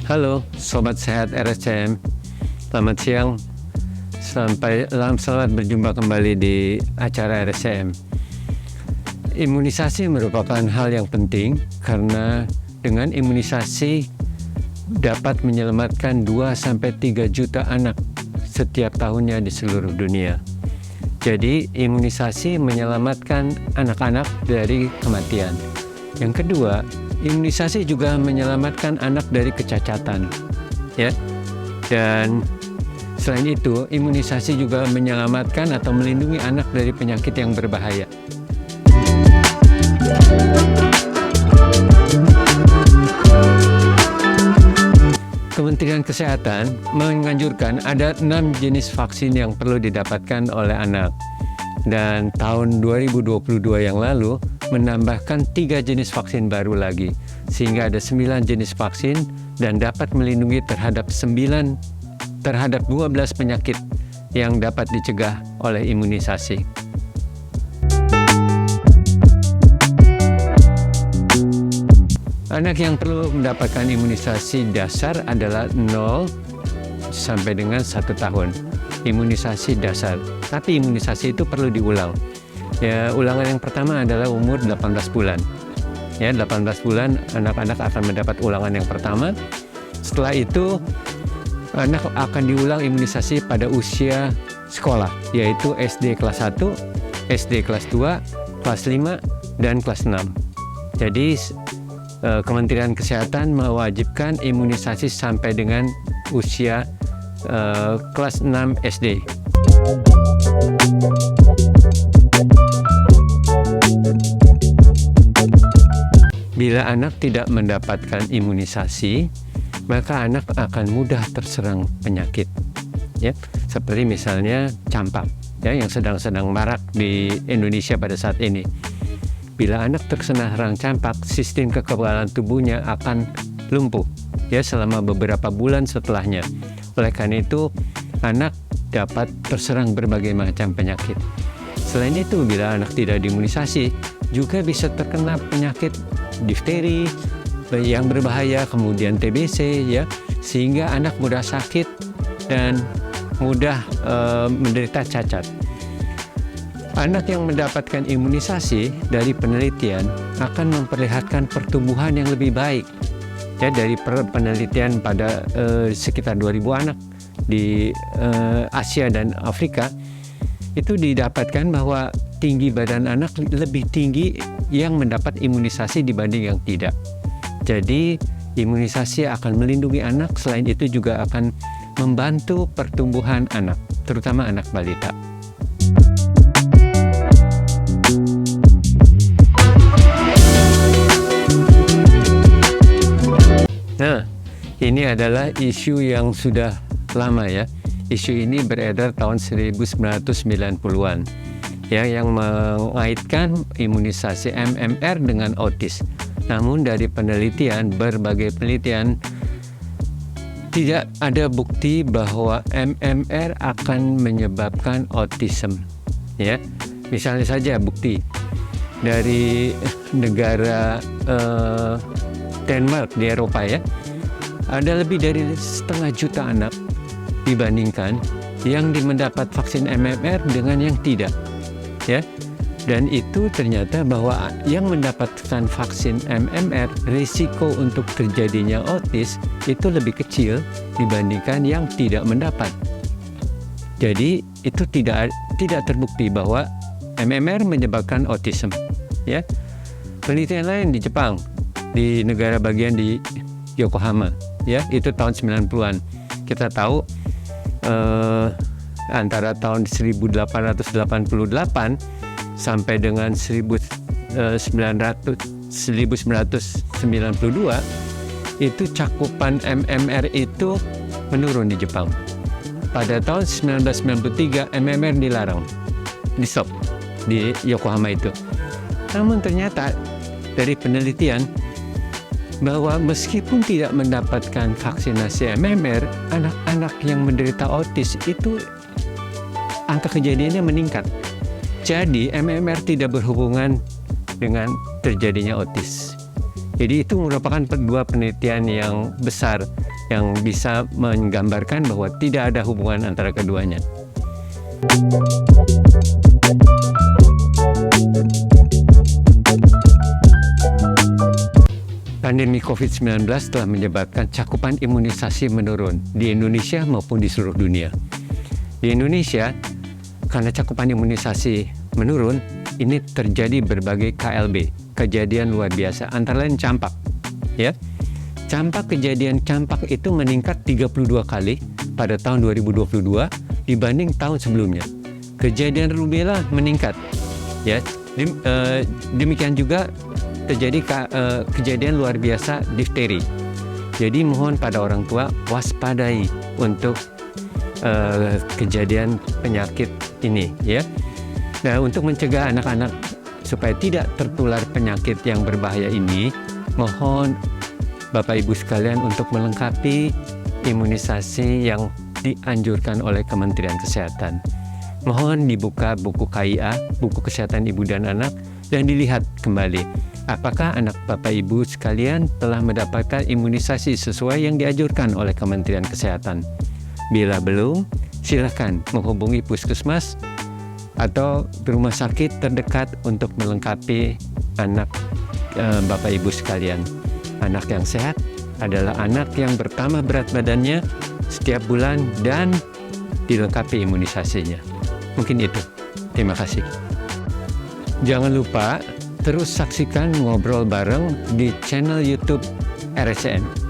Halo, Sobat Sehat RSCM. Selamat siang. Selamat berjumpa kembali di acara RSCM. Imunisasi merupakan hal yang penting karena dengan imunisasi dapat menyelamatkan 2-3 juta anak setiap tahunnya di seluruh dunia. Jadi, imunisasi menyelamatkan anak-anak dari kematian. Yang kedua, imunisasi juga menyelamatkan anak dari kecacatan, ya. Dan selain itu, imunisasi juga menyelamatkan atau melindungi anak dari penyakit yang berbahaya. Kementerian Kesehatan menganjurkan ada 6 jenis vaksin yang perlu didapatkan oleh anak. Dan tahun 2022 yang lalu menambahkan 3 jenis vaksin baru lagi, sehingga ada 9 jenis vaksin dan dapat melindungi terhadap 12 penyakit yang dapat dicegah oleh imunisasi. Anak yang perlu mendapatkan imunisasi dasar adalah 0 sampai dengan 1 tahun. Imunisasi dasar. Tapi imunisasi itu perlu diulang. Ya, ulangan yang pertama adalah umur 18 bulan. Ya, 18 bulan anak-anak akan mendapat ulangan yang pertama. Setelah itu anak akan diulang imunisasi pada usia sekolah, yaitu SD kelas 1, SD kelas 2, kelas 5, dan kelas 6. Jadi Kementerian Kesehatan mewajibkan imunisasi sampai dengan usia kelas 6 SD. Bila anak tidak mendapatkan imunisasi, maka anak akan mudah terserang penyakit, ya, seperti misalnya campak, ya, yang sedang marak di Indonesia pada saat ini. Bila anak terkena serang campak, sistem kekebalan tubuhnya akan lumpuh, ya, selama beberapa bulan setelahnya. Oleh karena itu, anak dapat terserang berbagai macam penyakit. Selain itu, bila anak tidak diimunisasi, juga bisa terkena penyakit difteri yang berbahaya, kemudian TBC, ya, sehingga anak mudah sakit dan mudah menderita cacat. Anak yang mendapatkan imunisasi dari penelitian akan memperlihatkan pertumbuhan yang lebih baik. Ya, dari penelitian pada sekitar 2000 anak di Asia dan Afrika, itu didapatkan bahwa tinggi badan anak lebih tinggi yang mendapat imunisasi dibanding yang tidak. Jadi imunisasi akan melindungi anak, selain itu juga akan membantu pertumbuhan anak, terutama anak balita. Nah, ini adalah isu yang sudah lama, ya. Isu ini beredar tahun 1990-an, ya, yang mengaitkan imunisasi MMR dengan autis. Namun dari berbagai penelitian, tidak ada bukti bahwa MMR akan menyebabkan autism, ya. Misalnya saja bukti dari negara Denmark di Eropa, ya, ada lebih dari 1,5 juta anak dibandingkan yang mendapat vaksin MMR dengan yang tidak, ya. Dan itu ternyata bahwa yang mendapatkan vaksin MMR, risiko untuk terjadinya autis itu lebih kecil dibandingkan yang tidak mendapat. Jadi itu tidak terbukti bahwa MMR menyebabkan autism, ya. Penelitian lain di Jepang, di negara bagian di Yokohama, ya, itu tahun 90-an. Kita tahu antara tahun 1888 sampai dengan 1992 itu cakupan MMR itu menurun di Jepang. Pada tahun 1993 MMR dilarang, di stop di Yokohama itu. Namun ternyata dari penelitian bahwa meskipun tidak mendapatkan vaksinasi MMR, anak-anak yang menderita autis itu angka kejadiannya meningkat. Jadi MMR tidak berhubungan dengan terjadinya autis. Jadi itu merupakan dua penelitian yang besar yang bisa menggambarkan bahwa tidak ada hubungan antara keduanya. Pandemi COVID-19 telah menyebabkan cakupan imunisasi menurun di Indonesia maupun di seluruh dunia. Di Indonesia, karena cakupan imunisasi menurun, ini terjadi berbagai KLB, kejadian luar biasa, antara lain campak. Ya, kejadian campak itu meningkat 32 kali pada tahun 2022 dibanding tahun sebelumnya. Kejadian rubella meningkat. Ya, demikian juga terjadi kejadian luar biasa difteri. Jadi mohon pada orang tua waspadai untuk kejadian penyakit ini, ya. Nah, untuk mencegah anak-anak supaya tidak tertular penyakit yang berbahaya ini, mohon Bapak Ibu sekalian untuk melengkapi imunisasi yang dianjurkan oleh Kementerian Kesehatan. Mohon dibuka buku KIA, buku Kesehatan Ibu dan Anak, dan dilihat kembali apakah anak Bapak Ibu sekalian telah mendapatkan imunisasi sesuai yang dianjurkan oleh Kementerian Kesehatan. Bila belum, silakan menghubungi puskesmas atau rumah sakit terdekat untuk melengkapi anak Bapak Ibu sekalian. Anak yang sehat adalah anak yang bertambah berat badannya setiap bulan dan dilengkapi imunisasinya. Mungkin itu. Terima kasih. Jangan lupa terus saksikan Ngobrol Bareng di channel YouTube RSCM.